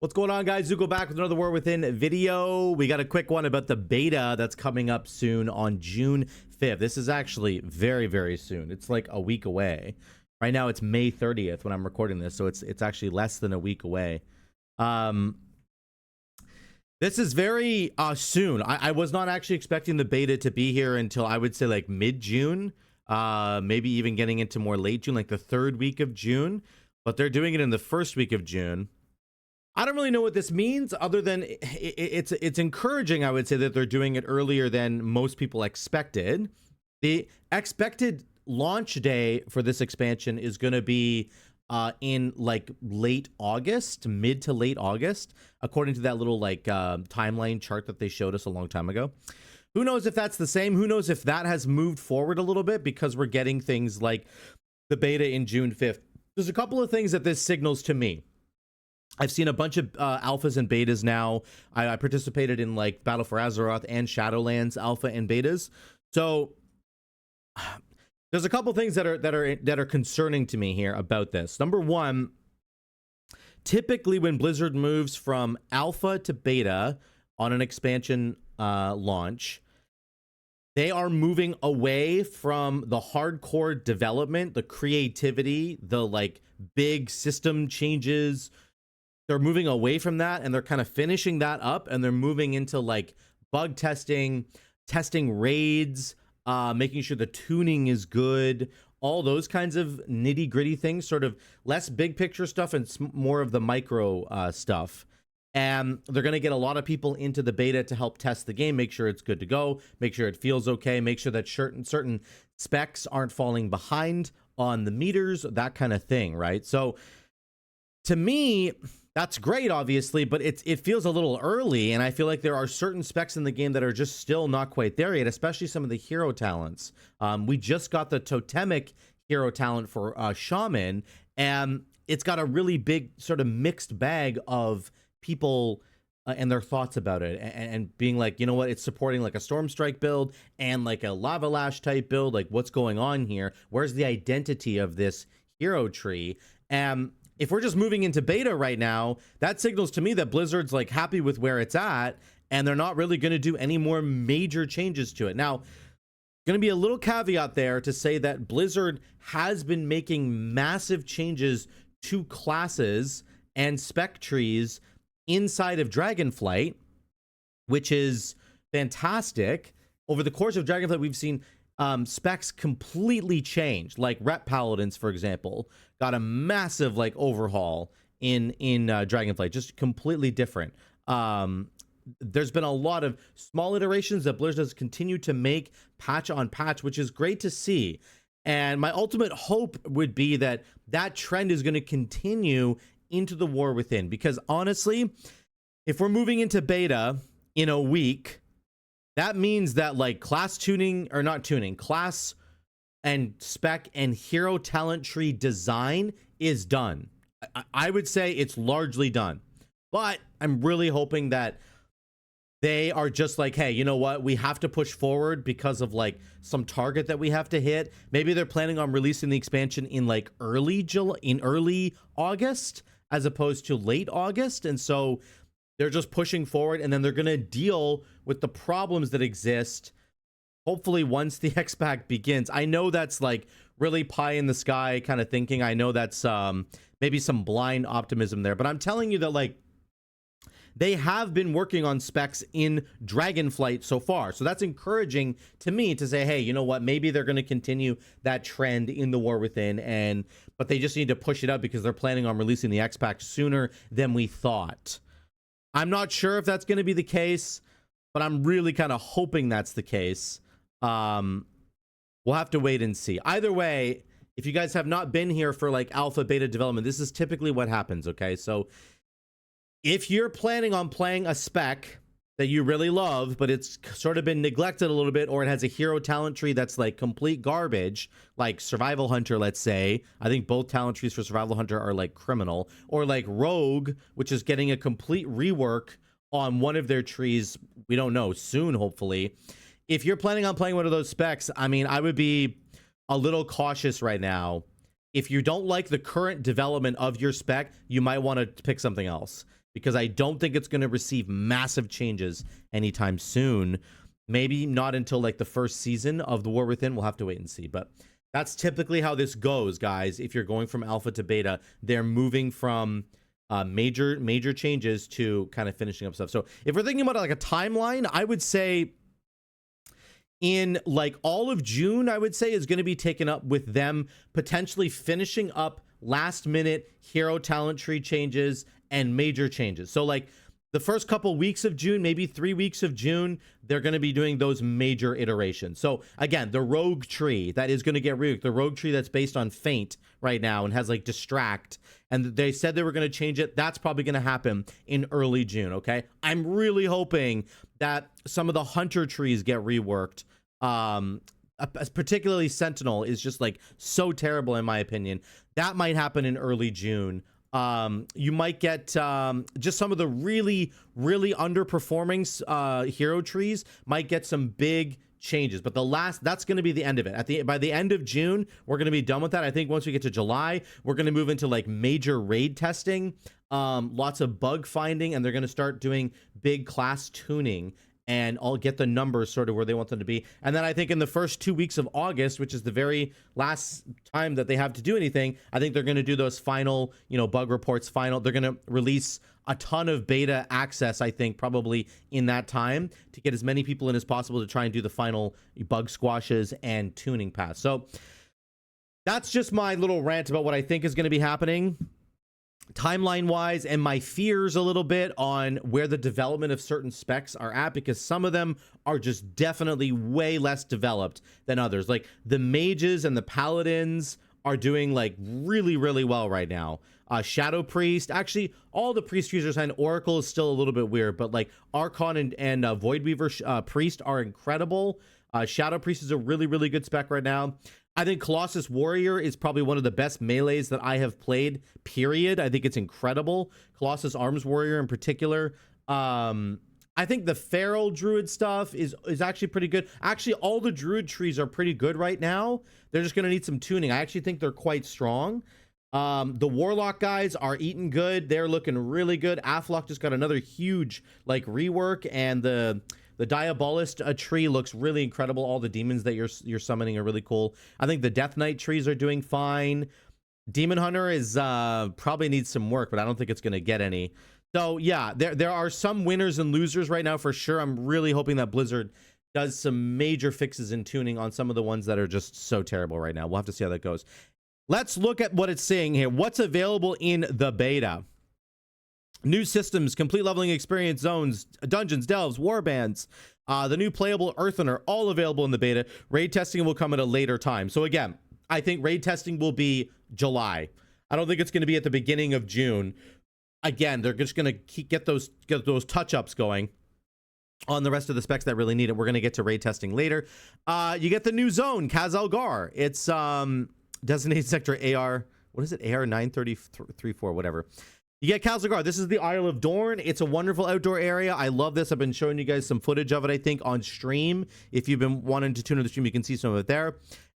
What's going on, guys? Zuko back with another War Within video. We got a quick one about the beta that's coming up soon on June 5th. This is actually very, very soon. It's like a week away. Right now it's May 30th when I'm recording this, so it's actually less than a week away. This is very soon. I was not actually expecting the beta to be here until I would say like mid-June, maybe even getting into more late June, like the third week of June. But they're doing it in the first week of June. I don't really know what this means other than it's encouraging, I would say, that they're doing it earlier than most people expected. The expected launch day for this expansion is going to be in like late August, mid to late August, according to that little like timeline chart that they showed us a long time ago. Who knows if that's the same? Who knows if that has moved forward a little bit because we're getting things like the beta in June 5th. There's a couple of things that this signals to me. I've seen a bunch of alphas and betas now. I participated in like Battle for Azeroth and Shadowlands alpha and betas. So there's a couple things that are concerning to me here about this. Number one, typically when Blizzard moves from alpha to beta on an expansion launch, they are moving away from the hardcore development, the creativity, the like big system changes. They're moving away from that and they're kind of finishing that up, and they're moving into like bug testing, testing raids, making sure the tuning is good, all those kinds of nitty gritty things, sort of less big picture stuff and more of the micro stuff. And they're going to get a lot of people into the beta to help test the game, make sure it's good to go, make sure it feels okay, make sure that certain specs aren't falling behind on the meters, that kind of thing, right? So to me, that's great, obviously, but it feels a little early, and I feel like there are certain specs in the game that are just still not quite there yet, especially some of the hero talents. We just got the totemic hero talent for Shaman, and it's got a really big sort of mixed bag of people and their thoughts about it, and being like, you know what, it's supporting like a Stormstrike build and like a Lava Lash type build. Like, what's going on here? Where's the identity of this hero tree? And if we're just moving into beta right now, that signals to me that Blizzard's like happy with where it's at, and they're not really going to do any more major changes to it. Now, going to be a little caveat there to say that Blizzard has been making massive changes to classes and spec trees inside of Dragonflight, which is fantastic. Over the course of Dragonflight, we've seen specs completely change. Like Rep Paladins, for example, got a massive like overhaul in Dragonflight, just completely different. There's been a lot of small iterations that Blizzard has continued to make patch on patch, which is great to see. And my ultimate hope would be that that trend is going to continue into the War Within, because honestly, if we're moving into beta in a week, that means that like class tuning, or not tuning, class and spec and hero talent tree design is done. I would say it's largely done, but I'm really hoping that they are just like, hey, you know what, we have to push forward because of like some target that we have to hit. Maybe they're planning on releasing the expansion in like early August as opposed to late August, and so they're just pushing forward, and then they're going to deal with the problems that exist, hopefully, once the X-Pack begins. I know that's like really pie in the sky kind of thinking. I know that's maybe some blind optimism there, but I'm telling you that like they have been working on specs in Dragonflight so far. So that's encouraging to me to say, hey, you know what, maybe they're going to continue that trend in the War Within, but they just need to push it up because they're planning on releasing the X-Pack sooner than we thought. I'm not sure if that's going to be the case, but I'm really kind of hoping that's the case. We'll have to wait and see. Either way, if you guys have not been here for like alpha beta development, this is typically what happens, okay? So if you're planning on playing a spec that you really love, but it's sort of been neglected a little bit, or it has a hero talent tree that's like complete garbage, like Survival Hunter, let's say. I think both talent trees for Survival Hunter are like criminal. Or like Rogue, which is getting a complete rework on one of their trees. We don't know, soon, hopefully. If you're planning on playing one of those specs, I mean, I would be a little cautious right now. If you don't like the current development of your spec, you might want to pick something else. because I don't think it's going to receive massive changes anytime soon. Maybe not until like the first season of The War Within. We'll have to wait and see. But that's typically how this goes, guys. If you're going from alpha to beta, they're moving from major changes to kind of finishing up stuff. So if we're thinking about like a timeline, I would say in like all of June, I would say is going to be taken up with them potentially finishing up last minute hero talent tree changes and major changes. So like the first couple weeks of June, maybe 3 weeks of June, they're going to be doing those major iterations. So again, the rogue tree that is going to get reworked, the rogue tree that's based on Feint right now and has like distract, and they said they were going to change it. That's probably going to happen in early June. Okay, I'm really hoping that some of the hunter trees get reworked. Particularly Sentinel is just like so terrible in my opinion. That might happen in early June. You might get just some of the really underperforming hero trees might get some big changes, but that's going to be the end of it. By the end of June, we're going to be done with that. I think once we get to July, we're going to move into like major raid testing, lots of bug finding, and they're going to start doing big class tuning, and I'll get the numbers sort of where they want them to be. And then I think in the first 2 weeks of August, which is the very last time that they have to do anything, I think they're going to do those final, bug reports. They're going to release a ton of beta access, I think, probably in that time to get as many people in as possible to try and do the final bug squashes and tuning paths. So that's just my little rant about what I think is going to be happening timeline wise, and my fears a little bit on where the development of certain specs are at, because some of them are just definitely way less developed than others. Like the mages and the paladins are doing like really well right now. Shadow Priest, actually all the priest users, and Oracle is still a little bit weird, but like Archon and Voidweaver Priest are incredible. Shadow Priest is a really good spec right now. I think Colossus Warrior is probably one of the best melees that I have played, period. I think it's incredible. Colossus Arms Warrior in particular. I think the Feral Druid stuff is actually pretty good. Actually, all the Druid trees are pretty good right now. They're just going to need some tuning. I actually think they're quite strong. The Warlock guys are eating good. They're looking really good. Aflock just got another huge like rework, and the Diabolist tree looks really incredible. All the demons that you're summoning are really cool. I think the Death Knight trees are doing fine. Demon Hunter is probably needs some work, but I don't think it's going to get any. So yeah, there are some winners and losers right now for sure. I'm really hoping that Blizzard does some major fixes in tuning on some of the ones that are just so terrible right now. We'll have to see how that goes. Let's look at what it's saying here. What's available in the beta? New systems, complete leveling experience zones, dungeons, delves, warbands, the new playable Earthener, all available in the beta. Raid testing will come at a later time. So again, I think raid testing will be July. I don't think it's going to be at the beginning of June. Again, they're just going to get those touch-ups going on the rest of the specs that really need it. We're going to get to raid testing later. You get the new zone, Khaz-Algar. It's designated sector AR. What is it? AR 933-4, whatever. You get Khaz-Algar. This is the Isle of Dorn. It's a wonderful outdoor area. I love this. I've been showing you guys some footage of it, I think, on stream. If you've been wanting to tune in the stream, you can see some of it there.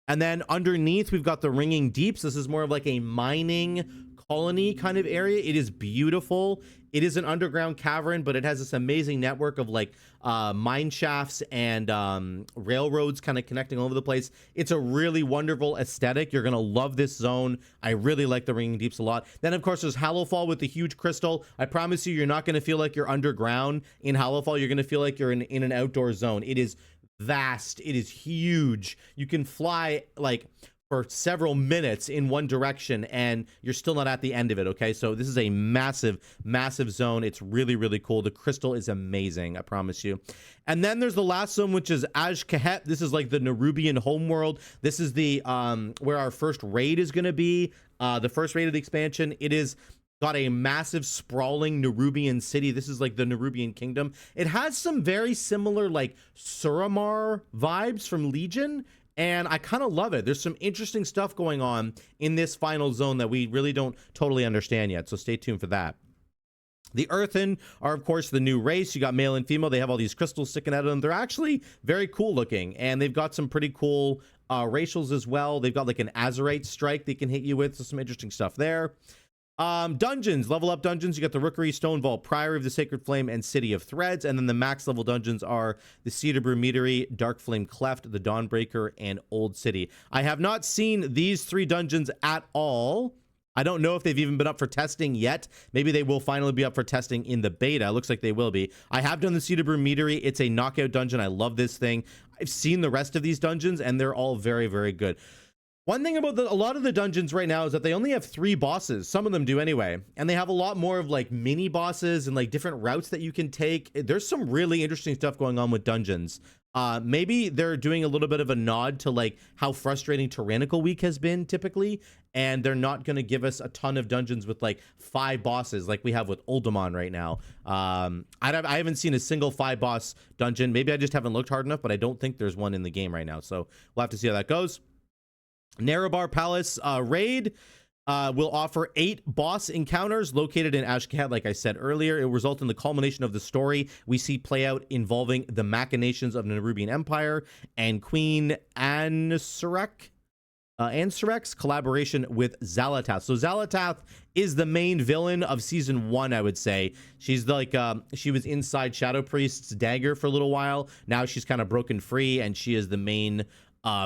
And then underneath, we've got the Ringing Deeps. This is more of like a mining colony kind of area. It is beautiful. It is an underground cavern, but it has this amazing network of like mine shafts and railroads kind of connecting all over the place. It's a really wonderful aesthetic. You're going to love this zone. I really like the Ringing Deeps a lot. Then, of course, there's Hallowfall with the huge crystal. I promise you're not going to feel like you're underground in Hallowfall. You're going to feel like you're in an outdoor zone. It is vast. It is huge. You can fly like for several minutes in one direction and you're still not at the end of it. Okay, so this is a massive zone. It's really cool. The crystal is amazing, I promise you. And then there's the last zone, which is Azj-Kahet. This is like the Nerubian homeworld. This is the where our first raid is going to be, the first raid of the expansion. It is got a massive sprawling Nerubian city. This is like the Nerubian kingdom. It has some very similar like Suramar vibes from Legion, and I kind of love it. There's some interesting stuff going on in this final zone that we really don't totally understand yet, so stay tuned for that. The Earthen are, of course, the new race. You got male and female. They have all these crystals sticking out of them. They're actually very cool looking, and they've got some pretty cool racials as well. They've got like an Azerite strike they can hit you with, so some interesting stuff there. Dungeons, level up dungeons. You got the Rookery, Stonevault, Priory of the Sacred Flame, and City of Threads. And then the max level dungeons are the Cedarburg Meadery, Darkflame Cleft, the Dawnbreaker, and Old City. I have not seen these 3 dungeons at all. I don't know if they've even been up for testing yet. Maybe they will finally be up for testing in the beta. Looks like they will be. I have done the Cedarburg Meadery. It's a knockout dungeon. I love this thing. I've seen the rest of these dungeons, and they're all very, very good. One thing about a lot of the dungeons right now is that they only have 3 bosses. Some of them do anyway. And they have a lot more of like mini bosses and like different routes that you can take. There's some really interesting stuff going on with dungeons. Maybe they're doing a little bit of a nod to like how frustrating Tyrannical Week has been typically. And they're not going to give us a ton of dungeons with like 5 bosses like we have with Uldaman right now. I haven't seen a single 5 boss dungeon. Maybe I just haven't looked hard enough, but I don't think there's one in the game right now. So we'll have to see how that goes. Narrowbar Palace raid will offer 8 boss encounters located in Ashkat. Like I said earlier, it will result in the culmination of the story we see play out involving the machinations of the Nerubian Empire and Queen Ansurek's collaboration with Xal'atath. So Xal'atath is the main villain of season 1, I would say. She's like she was inside Shadow Priest's dagger for a little while. Now she's kind of broken free, and she is the main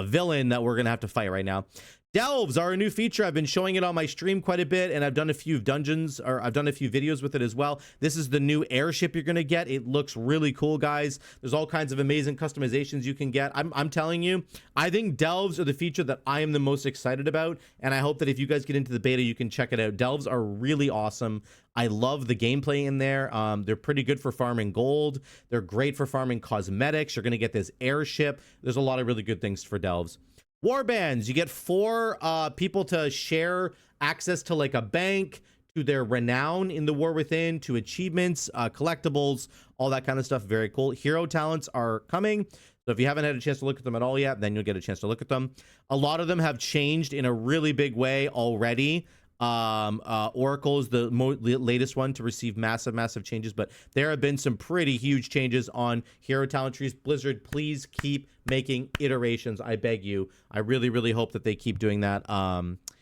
villain that we're gonna have to fight right now. Delves are a new feature. I've been showing it on my stream quite a bit, and I've done a few dungeons, or I've done a few videos with it as well. This is the new airship you're gonna get. It looks really cool, guys. There's all kinds of amazing customizations you can get. I'm telling you, I think Delves are the feature that I am the most excited about, and I hope that if you guys get into the beta, you can check it out. Delves are really awesome. I love the gameplay in there. They're pretty good for farming gold. They're great for farming cosmetics. You're gonna get this airship. There's a lot of really good things for Delves. Warbands, you get 4 people to share access to like a bank, to their renown in the War Within, to achievements, collectibles, all that kind of stuff. Very cool. Hero talents are coming. So if you haven't had a chance to look at them at all yet, then you'll get a chance to look at them. A lot of them have changed in a really big way already. Oracle is the latest one to receive massive changes, but there have been some pretty huge changes on hero talent trees. Blizzard, please keep making iterations, I beg you. I really hope that they keep doing that.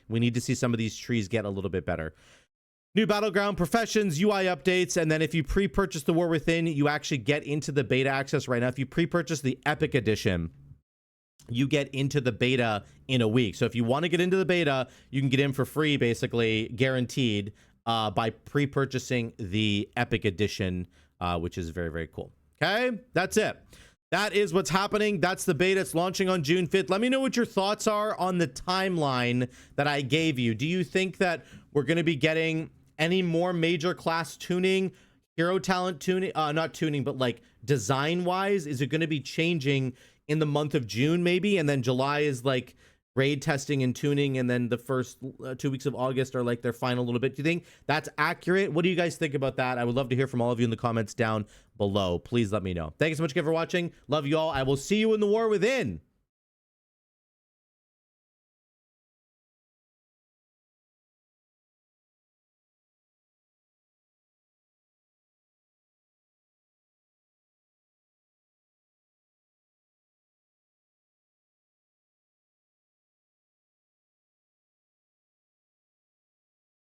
We need to see some of these trees get a little bit better. New Battleground Professions, UI updates, and then if you pre-purchase the War Within, you actually get into the beta access right now. If you pre-purchase the Epic Edition, you get into the beta in a week. So if you want to get into the beta, you can get in for free, basically guaranteed, by pre-purchasing the Epic Edition, which is very cool. Okay, that's it. That is what's happening. That's the beta. It's launching on June 5th. Let me know what your thoughts are on the timeline that I gave you. Do you think that we're going to be getting any more major class tuning, hero talent tuning, not tuning, but like design wise? Is it going to be changing in the month of June maybe, and then July is like raid testing and tuning, and then the first 2 weeks of August are like their final little bit? Do you think that's accurate? What do you guys think about that? I would love to hear from all of you in the comments down below. Please let me know. Thank you so much again for watching. Love you all. I will see you in the War Within.